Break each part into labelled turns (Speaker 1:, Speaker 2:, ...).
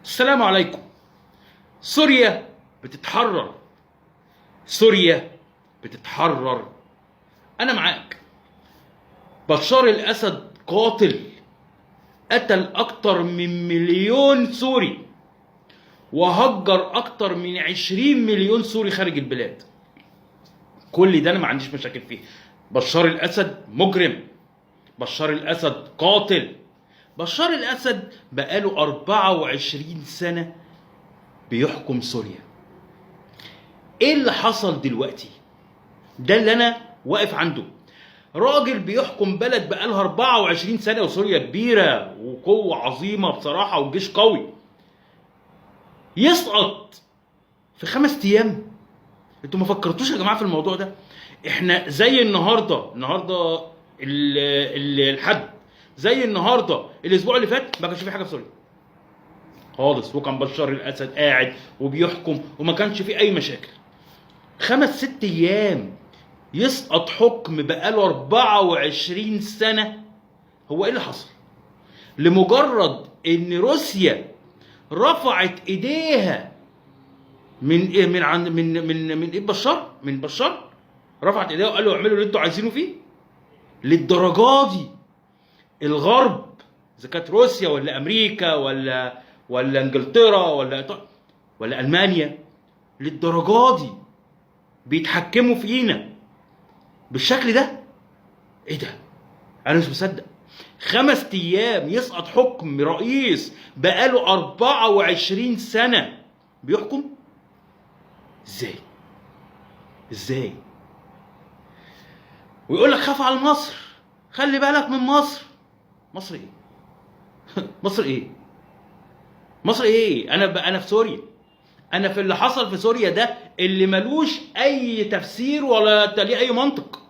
Speaker 1: السلام عليكم. سوريا بتتحرر، سوريا بتتحرر. انا معاك. بشار الاسد قاتل، قتل اكتر من مليون سوري وهجر اكتر من 20 مليون سوري خارج البلاد. كل ده انا ما عنديش مشاكل فيه. بشار الاسد مجرم، بشار الاسد قاتل. بشار الاسد بقاله 24 سنة بيحكم سوريا. ايه اللي حصل دلوقتي؟ ده اللي انا واقف عنده. راجل بيحكم بلد بقالها 24 سنة وسوريا كبيرة وقوة عظيمة بصراحة وجيش قوي، يسقط في 5 ايام. انتوا ما فكرتوش يا جماعة في الموضوع ده؟ احنا زي النهارده الحد، زي النهارده الاسبوع اللي فات ما كانش في حاجة في سوريا خالص، وكان بشار الاسد قاعد وبيحكم وما كانش في اي مشاكل. 5 6 ايام يسقط حكم بقاله 24 سنة. هو ايه اللي حصل؟ لمجرد ان روسيا رفعت ايديها من ايه، من عن من ايه، بشار رفعت ايديها وقالوا اعملوا اللي انتوا عايزينه فيه. للدرجة دي الغرب، اذا كانت روسيا ولا امريكا ولا انجلترا ولا المانيا، للدرجة دي بيتحكموا فينا بالشكل ده؟ ايه ده؟ انا مش مصدق. 5 ايام يسقط حكم رئيس بقاله 24 سنة بيحكم؟ ازاي؟ ويقول لك خاف على مصر، خلي بالك من مصر. مصر ايه؟ مصر ايه؟ انا في سوريا. انا في اللي حصل في سوريا ده اللي ملوش اي تفسير ولا ليه اي منطق.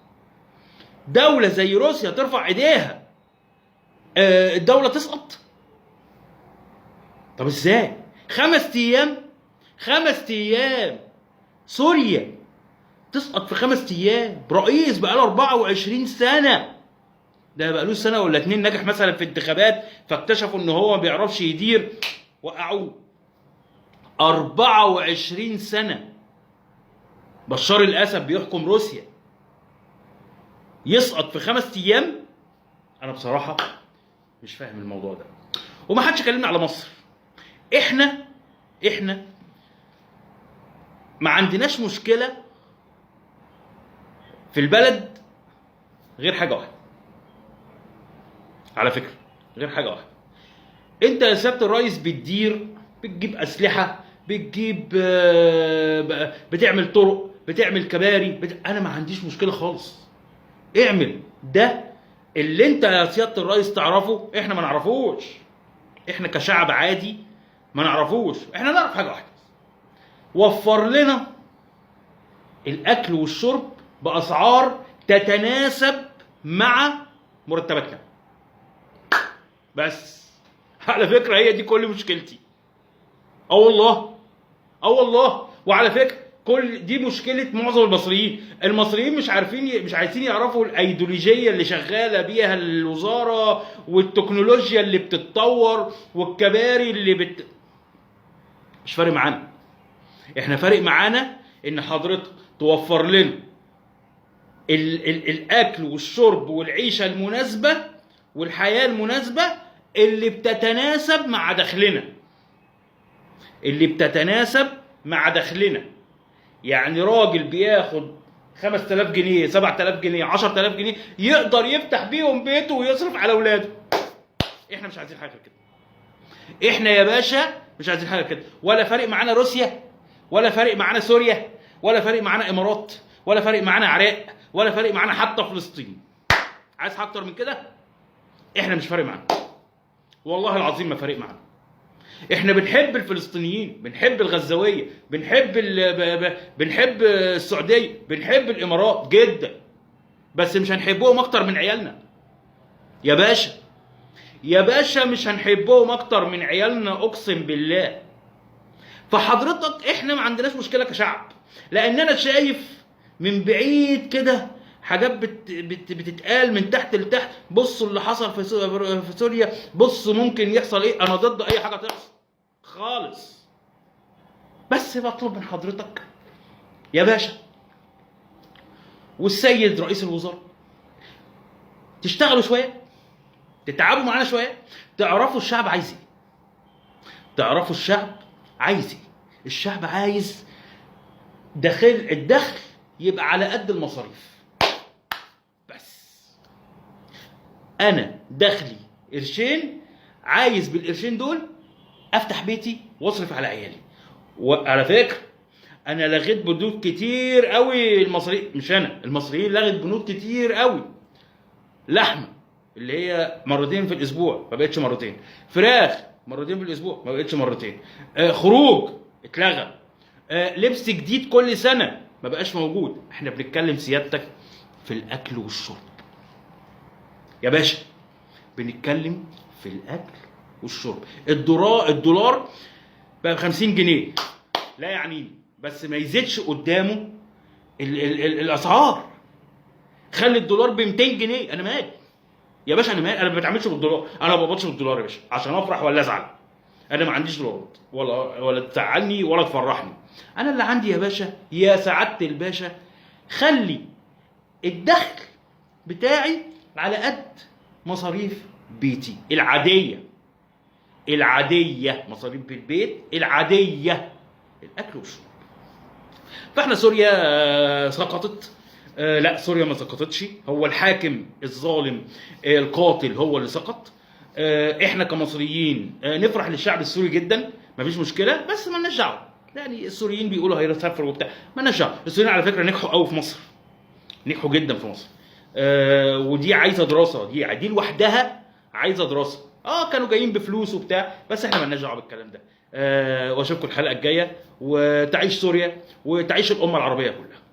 Speaker 1: دولة زي روسيا ترفع ايديها، الدولة تسقط؟ طب ازاي؟ 5 ايام سوريا تسقط في 5 ايام رئيس بقاله 24 سنة. ده بقاله سنة ولا 2 نجح مثلا في انتخابات فاكتشفوا ان هو ما بيعرفش يدير وقعوه. 24 سنة بشار الاسد بيحكم روسيا، يسقط في 5 ايام؟ انا بصراحة مش فاهم الموضوع ده. وما حدش كلمنا على مصر. احنا ما عندناش مشكلة في البلد غير حاجة واحدة، على فكرة، غير حاجة واحدة. انت يا سيادة الرئيس بتجيب اسلحة، بتعمل طرق، بتعمل كباري، انا ما عنديش مشكلة خالص. اعمل ده اللي انت يا سيادة الرئيس تعرفه، احنا ما نعرفوش. احنا كشعب عادي ما نعرفوش. احنا نعرف حاجة واحدة: وفر لنا الاكل والشرب باسعار تتناسب مع مرتباتنا. بس على فكرة هي دي كل مشكلتي. اه والله. وعلى فكرة كل دي مشكلة معظم المصريين مش عايزين يعرفوا الايديولوجية اللي شغالة بيها الوزارة والتكنولوجيا اللي بتتطور والكباري اللي مش فارق معانا. احنا فارق معانا ان حضرتك توفر لنا الاكل والشرب والعيشة المناسبة والحياة المناسبة اللي بتتناسب مع دخلنا. يعني راجل بياخد 5000 جنيه 7000 جنيه 10000 جنيه يقدر يفتح بيهم بيته ويصرف على اولاده. احنا مش عايزين حاجه كده. احنا يا باشا مش عايزين حاجه كده. ولا فارق معانا روسيا، ولا فارق معانا سوريا، ولا فارق معانا امارات، ولا فارق معانا عراق، ولا فارق معانا حتى فلسطين. عايز حاجه اكتر من كده؟ احنا مش فارق معانا، والله العظيم ما فارق معانا. احنا بنحب الفلسطينيين، بنحب الغزاويه، بنحب السعوديه، بنحب الامارات جدا، بس مش هنحبهم اكتر من عيالنا يا باشا مش هنحبهم اكتر من عيالنا، اقسم بالله. فحضرتك احنا ما عندناش مشكله كشعب، لان انا شايف من بعيد كده حاجات بتتقال من تحت لتحت. بصوا اللي حصل في سوريا، بصوا ممكن يحصل ايه. انا ضد اي حاجه تحصل خالص. بس بطلب من حضرتك يا باشا والسيد رئيس الوزراء تشتغلوا شويه، تتعبوا معانا شويه، تعرفوا الشعب عايز ايه. تعرفوا الشعب عايز ايه. الشعب عايز الدخل يبقى على قد المصاريف. بس انا دخلي قرشين، عايز بالقرشين دول افتح بيتي واصرف على عيالي. وعلى فكره انا لغيت بنود كتير قوي. المصريين، مش انا، المصريين لغت بنود كتير قوي. لحمه اللي هي مرتين في الاسبوع ما بقتش مرتين، فراخ مرتين في الاسبوع ما بقتش مرتين، خروج اتلغى، لبس جديد كل سنه ما بقاش موجود. احنا بنتكلم سيادتك في الاكل والشرب يا باشا، بنتكلم في الاكل والشرب. الدولار بقى ب 50 جنيه، لا يعنيني، بس ما يزيدش قدامه الاسعار. خلي الدولار ب 200 جنيه، انا مالي يا باشا، انا مالي. انا ما بتعاملش بالدولار، انا ما بقبضش بالدولار يا باشا عشان افرح ولا ازعل. انا ما عنديش دولارات ولا تزعلني ولا تفرحني. انا اللي عندي يا باشا، يا سعاده الباشا، خلي الدخل بتاعي على قد مصاريف بيتي العاديه، مصاريف البيت العاديه، الاكل والشرب. فاحنا سوريا سقطت. لا، سوريا ما سقطتش، هو الحاكم الظالم القاتل هو اللي سقط. احنا كمصريين نفرح للشعب السوري جدا، مفيش مشكله، بس ما لناش دعوه. يعني السوريين بيقولوا هيسافروا وبتاع، ما لناش دعوه. السوريين على فكره نجحوا قوي في مصر، نجحوا جدا في مصر. ودي عايزه دراسه، دي لوحدها عايزه دراسه. كانوا جايين بفلوس وبتاع، بس احنا ما لناش دعوه بالكلام ده. واشوفكم الحلقه الجايه، وتعيش سوريا وتعيش الامه العربيه كلها.